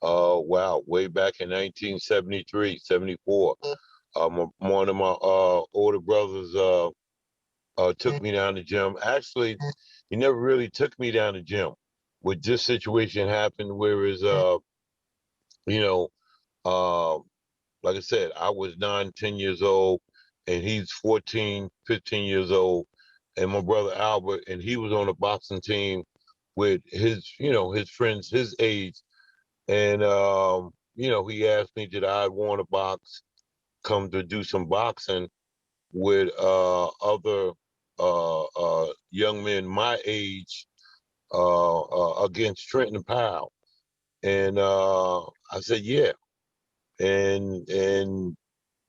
Wow, way back in 1973, 74. One of my older brothers took me down the gym. Actually, he never really took me down the gym. With this situation happened, whereas you know, uh, like I said, I was 9, 10 years old, and he's 14, 15 years old, and my brother Albert, and he was on a boxing team with his, his friends his age, and he asked me did I want to box, come to do some boxing with other young men my age against Trenton Powell, and I said yeah, and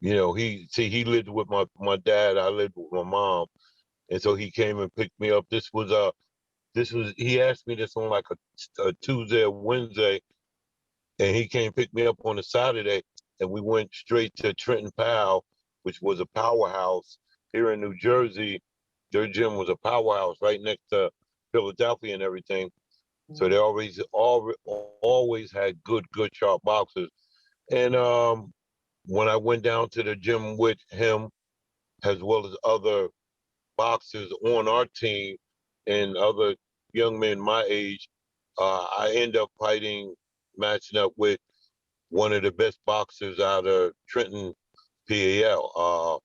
he lived with my dad, I lived with my mom, and so he came and picked me up. This was he asked me this on like a Tuesday or Wednesday, and he came pick me up on a Saturday, and we went straight to Trenton Powell, which was a powerhouse here in New Jersey. Their gym was a powerhouse right next to Philadelphia and everything. So they always had good sharp boxers. And when I went down to the gym with him, as well as other boxers on our team and other young men my age, I end up matching up with one of the best boxers out of Trenton, PAL,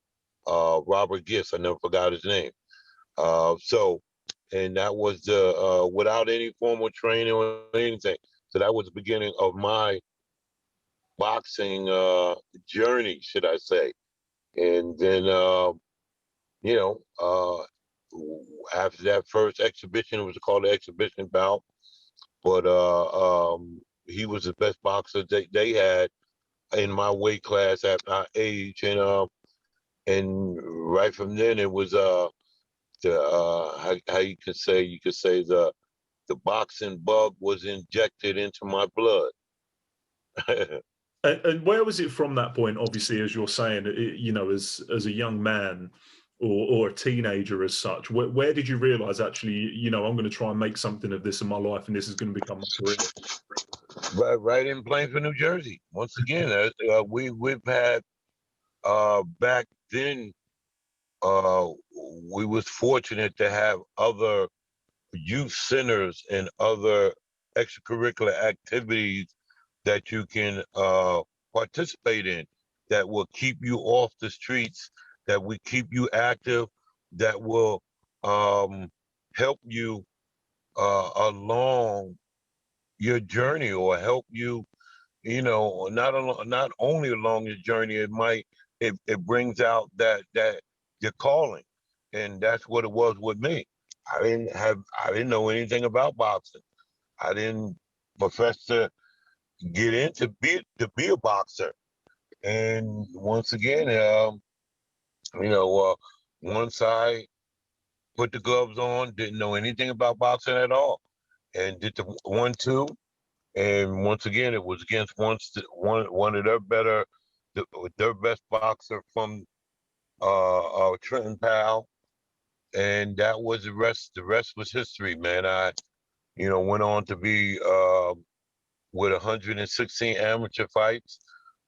Robert Gist. I never forgot his name. And that was without any formal training or anything. So that was the beginning of my boxing journey, should I say. And then, you know, uh, after that first exhibition, it was called the exhibition bout, but he was the best boxer they had in my weight class at my age, and right from then it was how you could say the boxing bug was injected into my blood. And where was it from that point? Obviously, as you're saying, as a young man or a teenager as such, where did you realize actually, I'm going to try and make something of this in my life, and this is going to become my career? Right in Plainfield, New Jersey. Once again, we've had back then. Uh, we was fortunate to have other youth centers and other extracurricular activities that you can participate in that will keep you off the streets, that will keep you active, that will help you along your journey, or help you, not only along your journey. It brings out that your calling, and that's what it was with me. I didn't know anything about boxing. I didn't profess to get in to be a boxer. And once again, you know, uh, once I put the gloves on, didn't know anything about boxing at all, and did the 1-2. And once again, it was against one of their best boxer from Trenton Powell, and that was the rest. The rest was history, man. I went on to be with 116 amateur fights,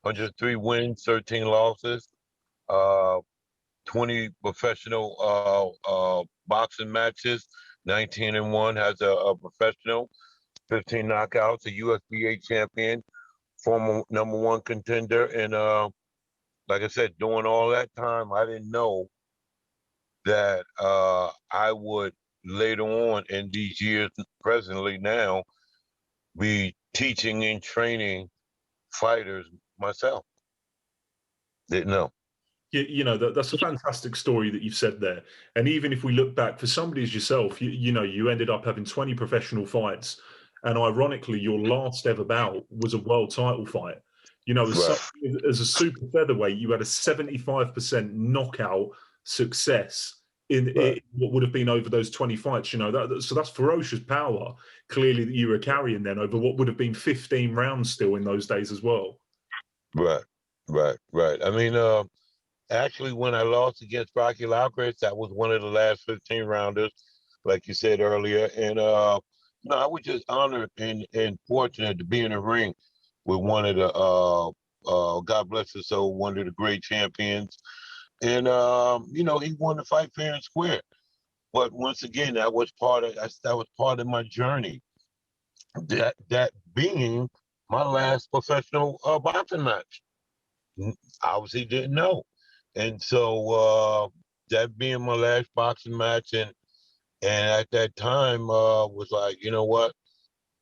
103 wins, 13 losses, uh, 20 professional boxing matches, 19-1 as a professional, 15 knockouts, a USBA champion, former #1 contender. And like I said, during all that time, I didn't know that I would later on in these years, presently now, be teaching and training fighters myself. Didn't know. That's a fantastic story that you've said there. And even if we look back, for somebody as yourself, you ended up having 20 professional fights, and ironically, your last ever bout was a world title fight. Right. As a super featherweight, you had a 75% knockout success in what would have been over those 20 fights. So that's ferocious power, clearly, that you were carrying then over what would have been 15 rounds still in those days as well. Right. Right. I mean, actually, when I lost against Rocky Lawkins, that was one of the last 15 rounders, like you said earlier. And I was just honored and fortunate to be in the ring one of the God bless his soul, one of the great champions. And you know, he won the fight fair and square. But once again, that was part of my journey. That being my last professional boxing match. Obviously didn't know. And so that being my last boxing match, and at that time was like, you know what?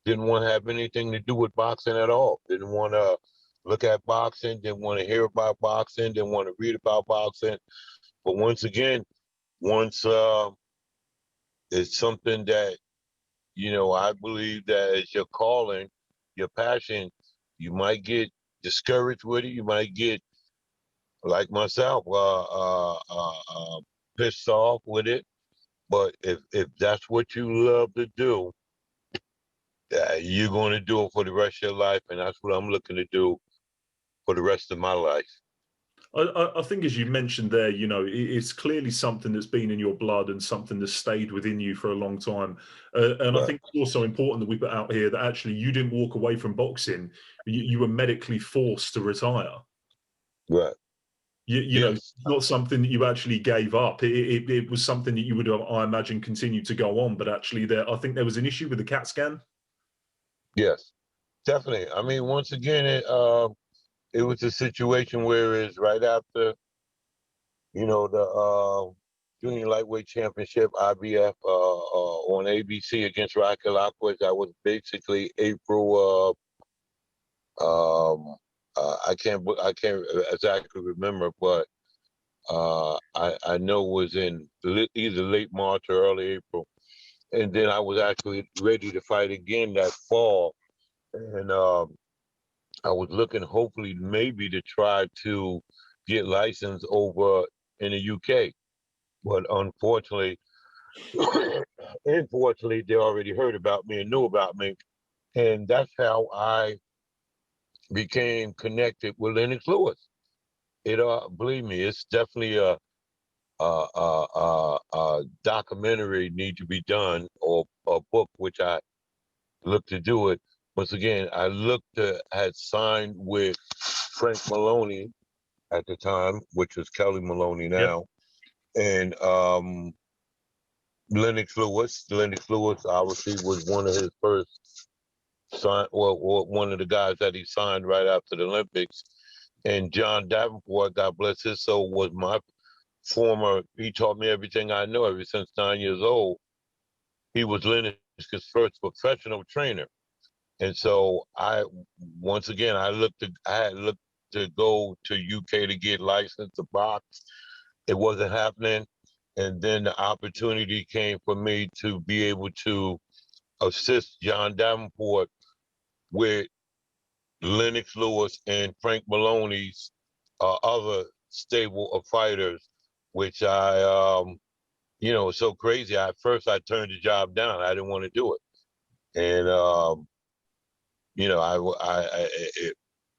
Didn't want to have anything to do with boxing at all. Didn't want to look at boxing. Didn't want to hear about boxing. Didn't want to read about boxing. But once again, once it's something that, you know, I believe that is your calling, your passion. You might get discouraged with it. You might get, like myself, pissed off with it. But if that's what you love to do, you're going to do it for the rest of your life, and that's what I'm looking to do for the rest of my life. I think, as you mentioned there, you know, it's clearly something that's been in your blood and something that's stayed within you for a long time. And I Right. think it's also important that we put out here that actually you didn't walk away from boxing. You were medically forced to retire. Right. You know, Yes. not something that you actually gave up. It was something that you would, I imagine, continue to go on. But actually, I think there was an issue with the CAT scan. Yes. Definitely. I mean, once again, it was a situation where it's right after, you know, the junior lightweight championship, IBF, on ABC against Rocky Lockwood. That was basically April. I can't exactly remember, but I know it was in either late March or early April. And then I was actually ready to fight again that fall, and I was looking, hopefully, maybe to try to get licensed over in the UK. But unfortunately, unfortunately, they already heard about me and knew about me. And that's how I became connected with Lennox Lewis. It, believe me, it's definitely a documentary need to be done, or a book, which I look to do it. Once again, I had signed with Frank Maloney at the time, which was Kelly Maloney Yep. now, and Lennox Lewis. Lennox Lewis obviously was one of his first one of the guys that he signed right after the Olympics. And John Davenport, God bless his soul, was my former. He taught me everything I know ever since 9 years old. He was Lennox's first professional trainer. And so once again, I had looked to go to UK to get licensed to box. It wasn't happening. And then the opportunity came for me to be able to assist John Davenport with Lennox Lewis and Frank Maloney's other stable of fighters, which you know, so crazy. At first, I turned the job down. I didn't want to do it. And, you know,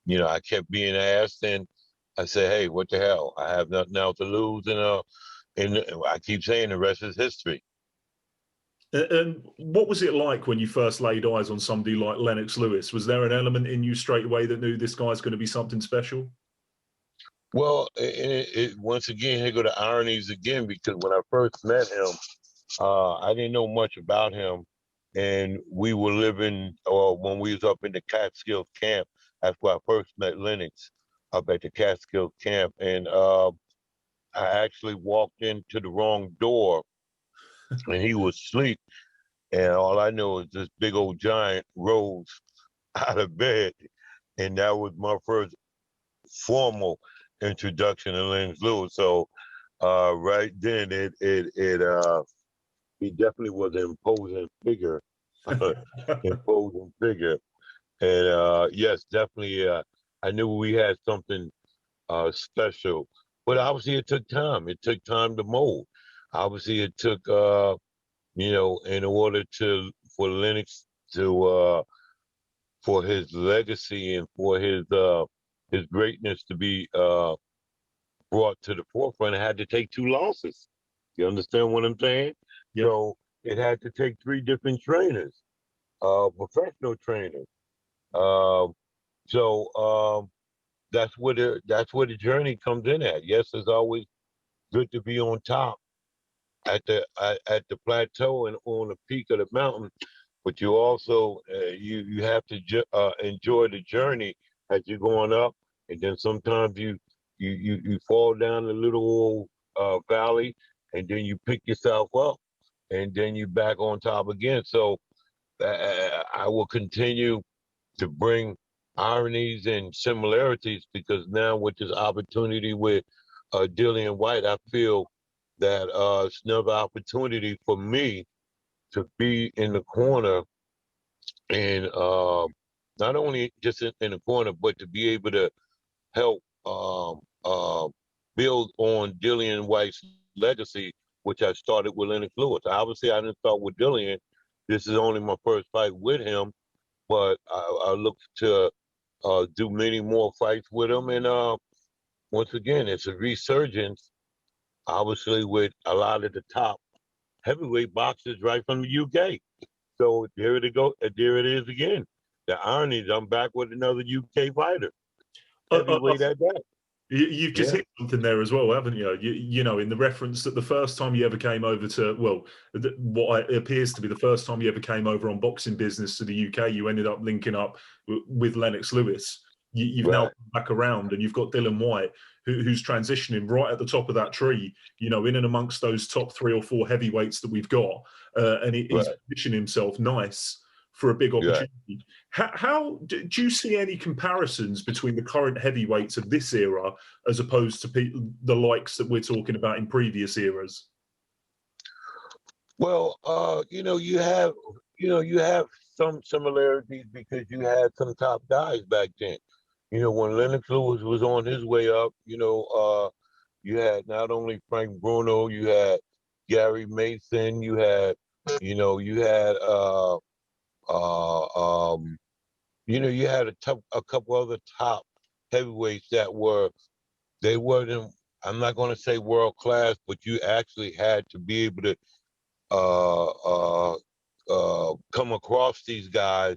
you know, I kept being asked, and I said, hey, what the hell? I have nothing else to lose. And I keep saying the rest is history. And what was it like when you first laid eyes on somebody like Lennox Lewis? Was there an element in you straight away that knew this guy's going to be something special? Well, once again, here go the ironies again, because when I first met him, I didn't know much about him. And we were living, or when we was up in the Catskills camp, that's where I first met Lennox, up at the Catskills camp. And I actually walked into the wrong door, and he was asleep. And all I know is this big old giant rose out of bed. And that was my first formal introduction to Lennox Lewis. So right then, he definitely was an imposing figure, imposing figure. And yes, definitely, I knew we had something special. But obviously, it took time. It took time to mold. Obviously, it took, you know, in order for Lennox to for his legacy and for his greatness to be brought to the forefront, it had to take 2 losses. You understand what I'm saying? Yep. So it had to take 3 different trainers, professional trainers, uh, So that's where the journey comes in at. Yes, it's always good to be on top at the plateau and on the peak of the mountain, but you also you have to enjoy the journey as you're going up, and then sometimes you fall down a little old, valley, and then you pick yourself up, and then you back on top again. So I will continue to bring ironies and similarities, because now with this opportunity with Dillian Whyte, I feel that it's another opportunity for me to be in the corner, and not only just in the corner, but to be able to help build on Dillian Whyte's legacy, which I started with Lennox Lewis. Obviously, I didn't start with Dillian. This is only my first fight with him, but I look to do many more fights with him. And once again, it's a resurgence, obviously, with a lot of the top heavyweight boxers right from the UK. So there it is again. The irony is I'm back with another UK fighter, heavyweight at that. You've just Yeah, hit something there as well, haven't you? You know, in the reference that the first time you ever came over to, well, what appears to be the first time you ever came over on Boxing Business to the UK, you ended up linking up with Lennox Lewis. You've now right, come back around, and you've got Dillian Whyte, who's transitioning right at the top of that tree, you know, in and amongst those top 3 or 4 heavyweights that we've got. And he's right, positioning himself nice for a big right. opportunity. How do you see any comparisons between the current heavyweights of this era as opposed to the likes that we're talking about in previous eras? Well, you have some similarities because you had some top guys back then. When Lennox Lewis was on his way up, you had not only Frank Bruno, you had Gary Mason, uh, um, you had a couple other top heavyweights they weren't, I'm not going to say world class, but you actually had to be able to uh, uh, come across these guys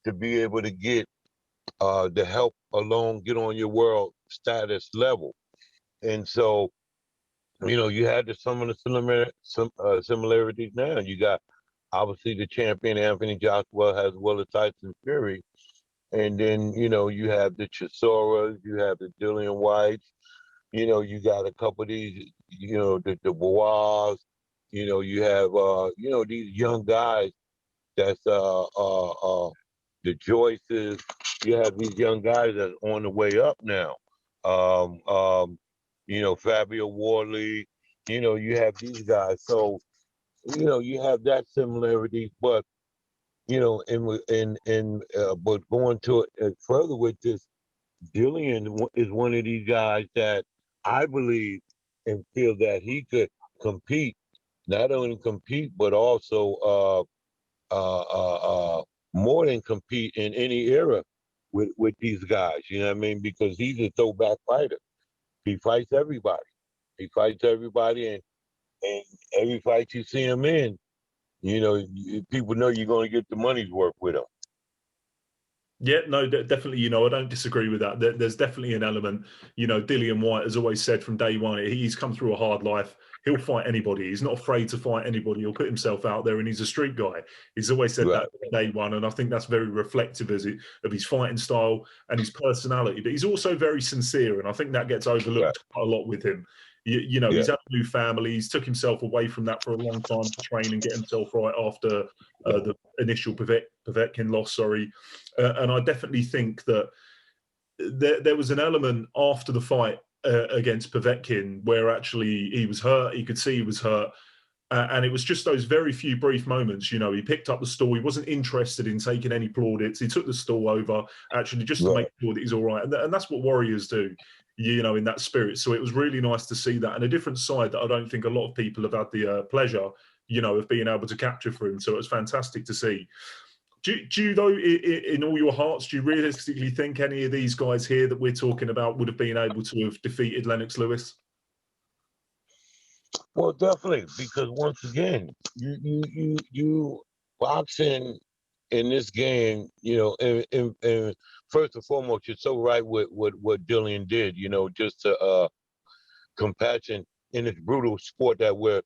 to be able to get the help alone, get on your world status level. And so, you had some of the similarities now. You got obviously the champion Anthony Joshua as well as Tyson Fury. And then, you have the Chisoras, you have the Dillian Whites, you got a couple of these, the Bois, you have, these young guys that's the Joyces. You have these young guys that's on the way up now. Um, um, Fabio Wardley. You have these guys. So you have that similarity, but but going to it further with this, Dillian is one of these guys that I believe and feel that he could compete, not only compete, but also more than compete in any era with these guys. You know what I mean? Because he's a throwback fighter. He fights everybody. He fights everybody, and every fight you see him in, people know you're going to get the money's worth with him. Yeah, no, definitely. I don't disagree with that. There's definitely an element. Dillian Whyte has always said from day one, he's come through a hard life. He'll fight anybody. He's not afraid to fight anybody. He'll put himself out there, and he's a street guy. He's always said Right, that from day one, and I think that's very reflective of his fighting style and his personality. But he's also very sincere, and I think that gets right, overlooked quite a lot with him. yeah, He's had a new family. He's took himself away from that for a long time to train and get himself right after yeah, the initial Povetkin loss. Sorry. And I definitely think that there was an element after the fight against Povetkin where actually he was hurt. He could see he was hurt. And it was just those very few brief moments. He picked up the stool. He wasn't interested in taking any plaudits. He took the stool over, actually, just to right. make sure that he's all right. And that's what warriors do, in that spirit. So it was really nice to see that. And a different side that I don't think a lot of people have had the pleasure, of being able to capture for him. So it was fantastic to see. Do you though, in all your hearts, do you realistically think any of these guys here that we're talking about would have been able to have defeated Lennox Lewis? Well, definitely, because once again, you boxing in this game, and first and foremost, you're so right with what Dillian did. You know, just to compassion in this brutal sport that we're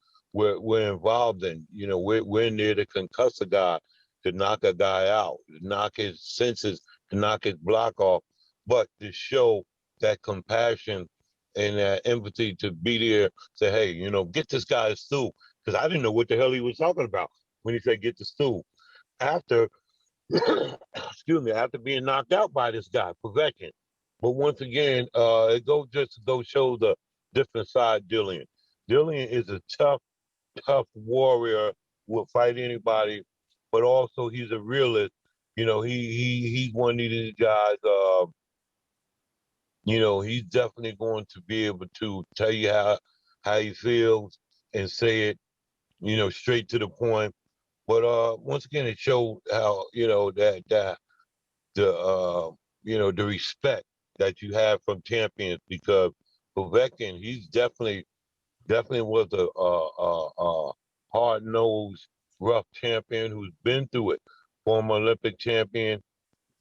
involved in. You know, we're in there to concuss a guy, to knock a guy out, to knock his senses, to knock his block off, but to show that compassion and that empathy to be there, say, hey, you know, get this guy a stool, because I didn't know what the hell he was talking about when he said get the stool. After, excuse me, after being knocked out by this guy, Povetkin. But once again, it goes just to go show the different side Dillian. Dillian is a tough warrior, will fight anybody, but also he's a realist. You know, he's one of these guys. You know, he's definitely going to be able to tell you how he feels and say it, you know, straight to the point. But once again, it showed how, you know, that the you know, the respect that you have from champions, because Povetkin, he's definitely was a hard-nosed, rough champion who's been through it. Former Olympic champion,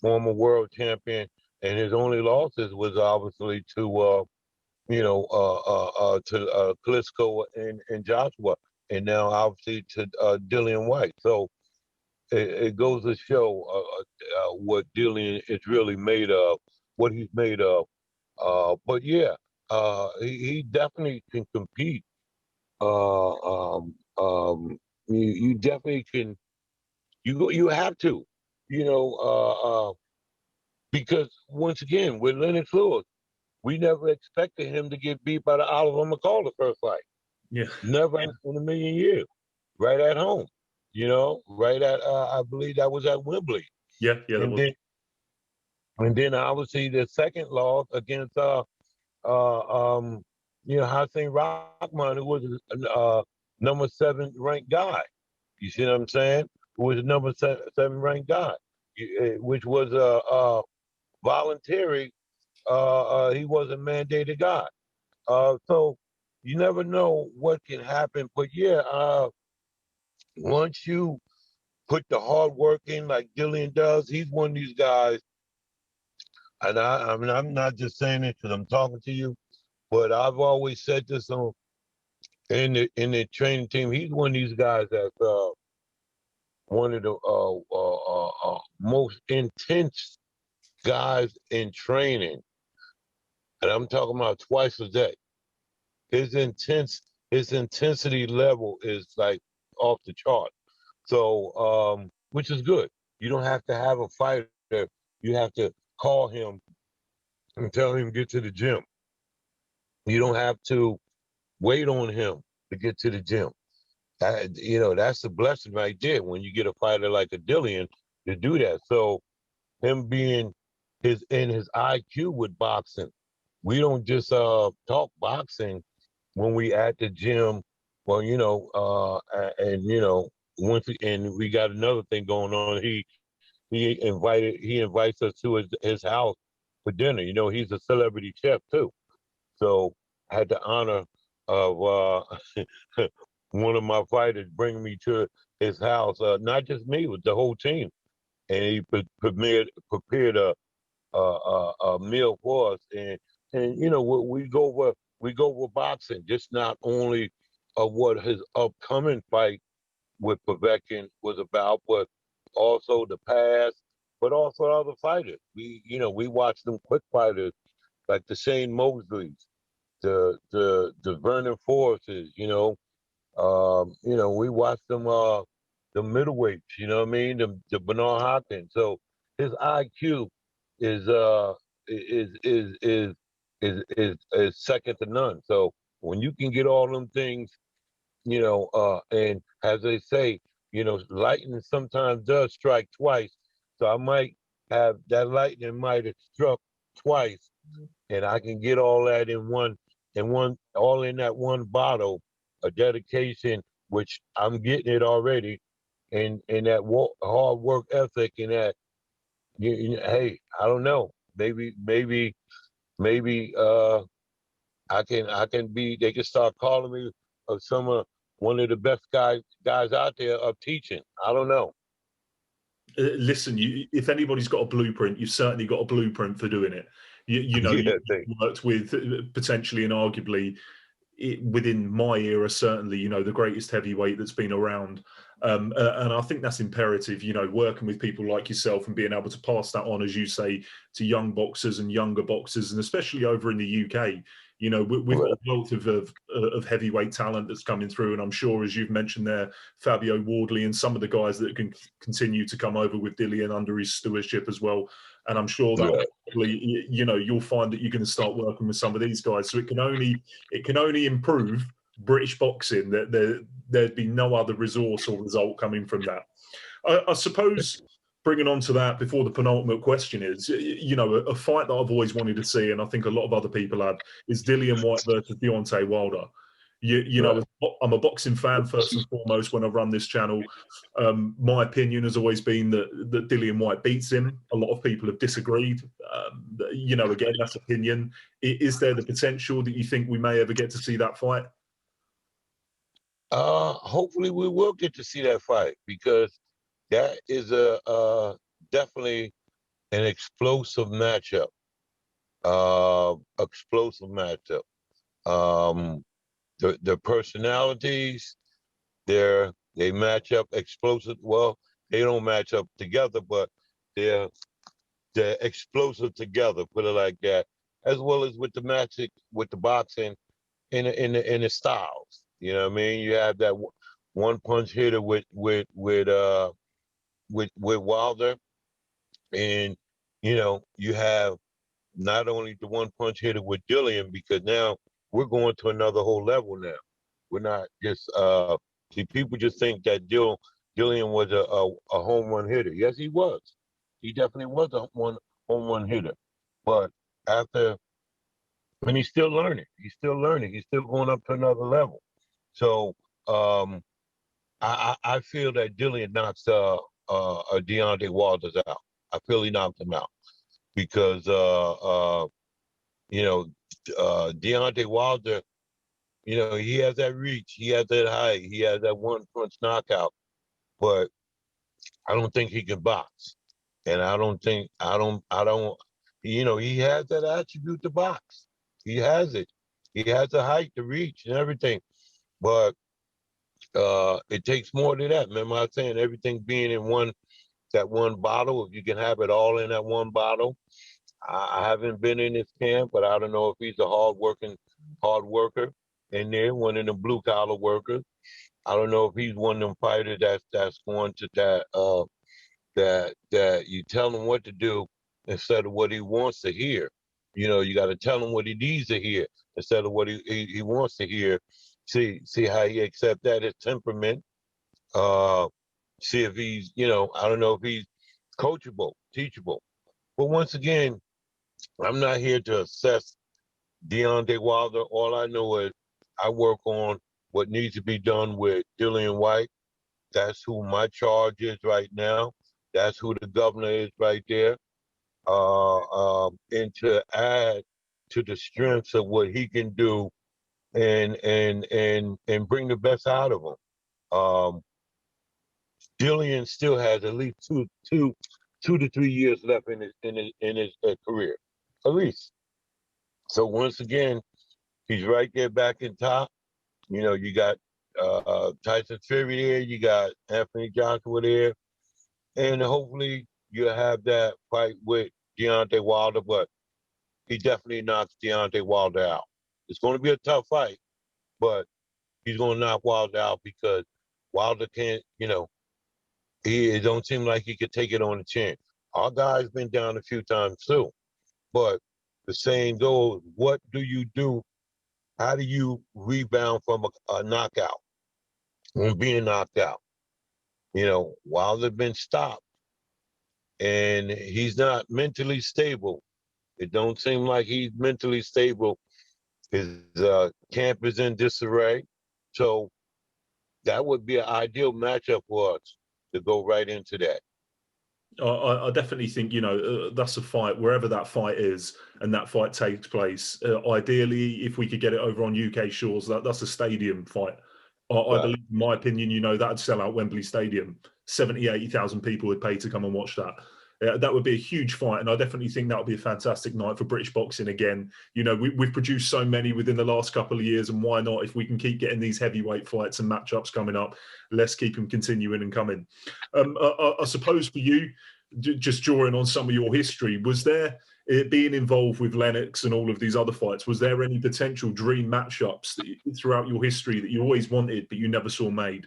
former world champion, and his only losses was obviously to Klitschko and Joshua, and now obviously to Dillian Whyte. So it goes to show what Dillian is really made of, what he's made of. But yeah, he definitely can compete. Uh, um, um, you definitely can. You have to, you know, because once again with Lennox Lewis, we never expected him to get beat by the Oliver McCall the first fight. Yeah. Never in a million years. Right at home, you know, right at I believe that was at Wembley, Yeah, that and was. then obviously the second loss against um you know, Hassan Rahman, who was number 7 ranked guy. You see what I'm saying? Who was a number 7 ranked guy, which was voluntary. He was a mandated guy. So you never know what can happen. But yeah, once you put the hard work in like Dillian does, he's one of these guys. And I mean, I'm not just saying it because I'm talking to you, but I've always said this on in the training team. He's one of these guys that's one of the most intense guys in training, and I'm talking about twice a day. His his intensity level is like off the chart. So, which is good. You don't have to have a fighter. You have to call him and tell him to get to the gym. You don't have to wait on him to get to the gym. You know, that's the blessing right there when you get a fighter like a Dillian to do that. So him being his IQ with boxing, we don't just talk boxing when we at the gym. Well, you know, and you know, and we got another thing going on. He invites us to his house for dinner. You know, he's a celebrity chef too. So I had the honor of one of my fighters bringing me to his house. Not just me, with the whole team, and he prepared a meal for us. And you know, we go over boxing, just not only of what his upcoming fight with Povetkin was about, but also the past, but also other fighters. We watched them quick fighters like the Shane Mosleys, the Vernon Forrests, we watched them the middleweights, you know what I mean, the Bernard Hopkins. So his IQ is is is is is second to none. So when you can get all them things, and as they say, lightning sometimes does strike twice. So I might have that lightning might have struck twice, and I can get all that all in that one bottle, a dedication, which I'm getting it already, and that hard work ethic, and that hey, I don't know, maybe I can be. They can start calling me one of the best guys out there of teaching. I don't know. Listen, if anybody's got a blueprint, you've certainly got a blueprint for doing it. You know, Yeah, you worked with potentially and arguably within my era, certainly, you know, the greatest heavyweight that's been around. And I think that's imperative, you know, working with people like yourself and being able to pass that on, as you say, to young boxers and younger boxers, and especially over in the UK. You know, we've got a wealth of heavyweight talent that's coming through. And I'm sure, as you've mentioned there, Fabio Wardley and some of the guys that can continue to come over with Dillian under his stewardship as well. And I'm sure that, you know, you'll find that you're going to start working with some of these guys. So it can only improve British boxing. That there'd be no other resource or result coming from that. I suppose, bringing on to that before the penultimate question is, you know, a fight that I've always wanted to see, and I think a lot of other people have, is Dillian Whyte versus Deontay Wilder. You know, I'm a boxing fan first and foremost when I run this channel. My opinion has always been that Dillian Whyte beats him. A lot of people have disagreed. You know, again, that's opinion. Is there the potential that you think we may ever get to see that fight? Hopefully we will get to see that fight, because that is a definitely an explosive matchup. Explosive matchup. The personalities, they match up explosive. Well, they don't match up together, but they're explosive together. Put it like that. As well as with the magic, with the boxing, in the styles. You know what I mean? You have that one punch hitter with Wilder, and you know you have not only the one punch hitter with Dillian, because now we're going to another whole level now. We're not just see, people just think that Dillian was a home run hitter. Yes, he was. He definitely was a home run hitter. But after, and he's still learning. He's still learning. He's still going up to another level. So I feel that Dillian knocks Deontay Wilder out. I feel he knocked him out, because you know, Deontay Wilder, you know, he has that reach, he has that height, he has that one punch knockout, but I don't think he can box. And I don't, you know, he has that attribute to box. He has it. He has the height, the reach, and everything. But it takes more than that. Remember I was saying everything being in that one bottle, if you can have it all in that one bottle. I haven't been in his camp, but I don't know if he's a hard worker in there, one of the blue collar workers. I don't know if he's one of them fighters that's going to that you tell him what to do instead of what he wants to hear. You know, you got to tell him what he needs to hear instead of what he wants to hear. See how he accepts that, his temperament. See if he's, you know, I don't know if he's coachable, teachable. But once again, I'm not here to assess Deontay Wilder. All I know is I work on what needs to be done with Dillian Whyte. That's who my charge is right now. That's who the governor is right there. And to add to the strengths of what he can do and bring the best out of him. Dillian still has at least two to 3 years left in his career, at least. So once again, he's right there back in top. You know, you got Tyson Fury there, you got Anthony Joshua there, and hopefully you'll have that fight with Deontay Wilder, but he definitely knocks Deontay Wilder out. It's going to be a tough fight, but he's going to knock Wilder out, because Wilder can't, you know, it don't seem like he could take it on the chin. Our guy's been down a few times too, but the saying goes, what do you do? How do you rebound from a knockout, from being knocked out? You know, Wilder's been stopped, and he's not mentally stable. It don't seem like he's mentally stable. His camp is in disarray. So that would be an ideal matchup for us to go right into that. I definitely think, you know, that's a fight, wherever that fight is and that fight takes place. Ideally, if we could get it over on UK shores, that's a stadium fight. I believe, in my opinion, you know, that'd sell out Wembley Stadium. 70,000-80,000 people would pay to come and watch that. That would be a huge fight, and I definitely think that would be a fantastic night for British boxing again. You know, we've produced so many within the last couple of years, and why not? If we can keep getting these heavyweight fights and matchups coming up, let's keep them continuing and coming. I suppose for you, just drawing on some of your history, was there, being involved with Lennox and all of these other fights, was there any potential dream matchups throughout your history that you always wanted but you never saw made?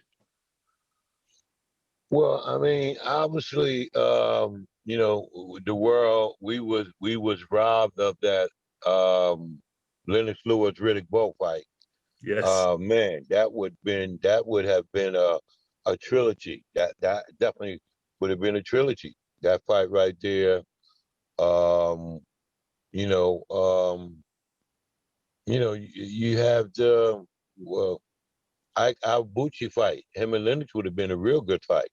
Well, I mean, obviously, you know, the world, we was robbed of that Lennox Lewis Riddick Bowe fight. Yes. Man, that would have been a trilogy. That definitely would have been a trilogy. That fight right there. Um, you know, you have the our Bucci fight. Him and Lennox would have been a real good fight.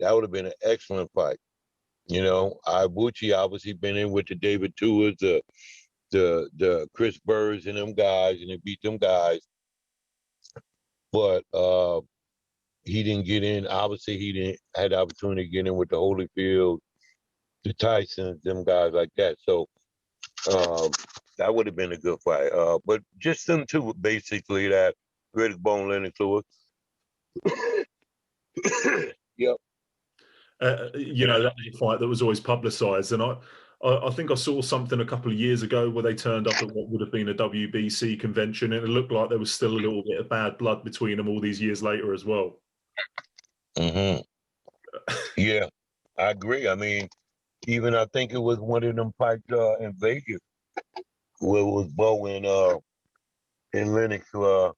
That would have been an excellent fight. You know, Ibuchi obviously been in with the David Tuers, the Chris Burrs and them guys, and they beat them guys. But he didn't get in. Obviously, he didn't had the opportunity to get in with the Holyfield, the Tysons, them guys like that. So that would have been a good fight. But just them two, basically, that Riddick Bowe, Lennox Lewis. Yep. You know, that was a fight that was always publicised, and I think I saw something a couple of years ago where they turned up at what would have been a WBC convention, and it looked like there was still a little bit of bad blood between them all these years later as well. Mm-hmm. Yeah, I agree. I mean, even I think it was one of them fights in Vegas where it was Bowe and Lennox were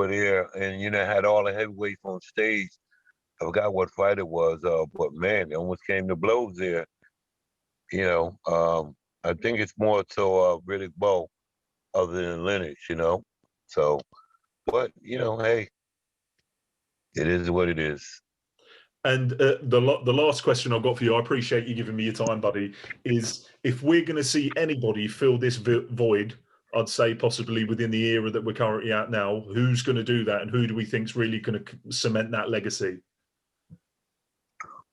there, and you know had all the heavyweights on stage. I forgot what fight it was, but man, it almost came to blows there. You know, I think it's more so Riddick Bowe other than Lennox, you know. So, but you know, hey, it is what it is. And the last question I've got for you, I appreciate you giving me your time, buddy, is if we're going to see anybody fill this void, I'd say possibly within the era that we're currently at now, who's going to do that, and who do we think's really going to cement that legacy?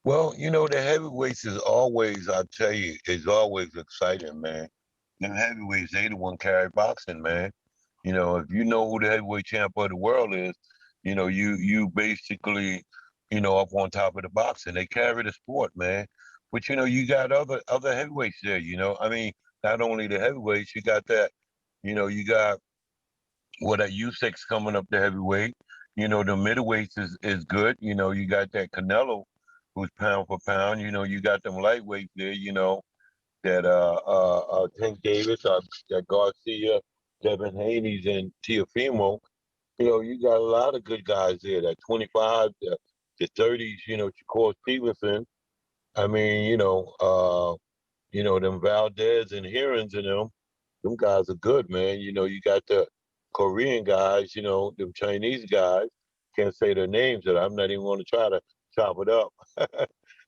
Well, you know, the heavyweights is always, I tell you, is always exciting, man. The heavyweights, they the one carry boxing, man. You know, if you know who the heavyweight champ of the world is, you know, you basically, you know, up on top of the boxing. They carry the sport, man. But you know, you got other heavyweights there, you know. I mean, not only the heavyweights, you got that, you know, you got that U6 coming up the heavyweight. You know, the middleweights is good. You know, you got that Canelo who's pound for pound. You know, you got them lightweights there, you know, that Tank Davis, that Garcia, Devin Haney's, and Teofimo. You know, you got a lot of good guys there. That 25, the 30s. You know, Shakur Stevenson. I mean, you know them Valdez and Herons and them guys are good, man. You know, you got the Korean guys. You know, them Chinese guys. Can't say their names, and I'm not even going to try to chop it up.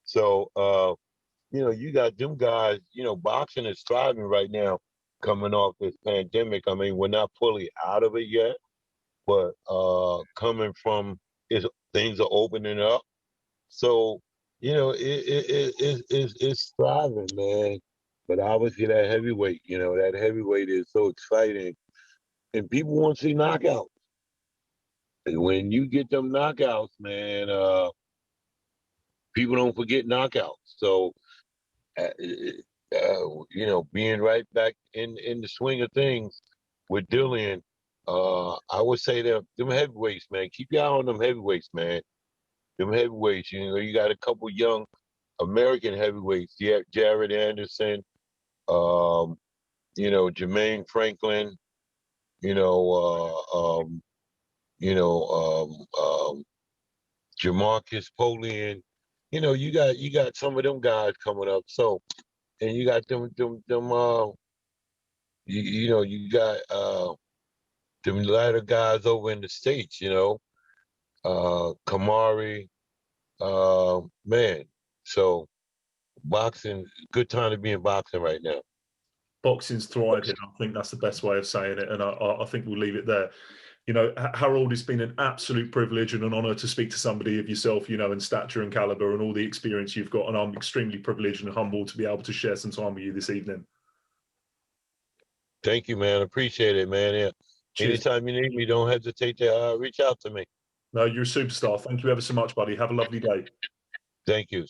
So, you know, you got them guys. You know, boxing is thriving right now, coming off this pandemic. I mean, we're not fully out of it yet, but coming from things are opening up. So, you know, it's thriving, man. But obviously that heavyweight, you know, that heavyweight is so exciting. And people want to see knockouts. And when you get them knockouts, man, people don't forget knockouts. So, you know, being right back in the swing of things with Dillian, I would say that them heavyweights, man, keep your eye on them heavyweights, man. Them heavyweights, you know, you got a couple young American heavyweights, yeah, Jared Anderson, you know, Jermaine Franklin, you know, Jamarcus Polian. You know, you got some of them guys coming up. So, and you got them you know, you got them latter guys over in the States, you know, Kamari, man. So boxing, good time to be in boxing right now. Boxing's thriving. I think that's the best way of saying it, and I think we'll leave it there. You know, Harold, it's been an absolute privilege and an honor to speak to somebody of yourself, you know, in stature and caliber and all the experience you've got. And I'm extremely privileged and humbled to be able to share some time with you this evening. Thank you, man. Appreciate it, man. Yeah. Cheers. Anytime you need me, don't hesitate to reach out to me. No, you're a superstar. Thank you ever so much, buddy. Have a lovely day. Thank you.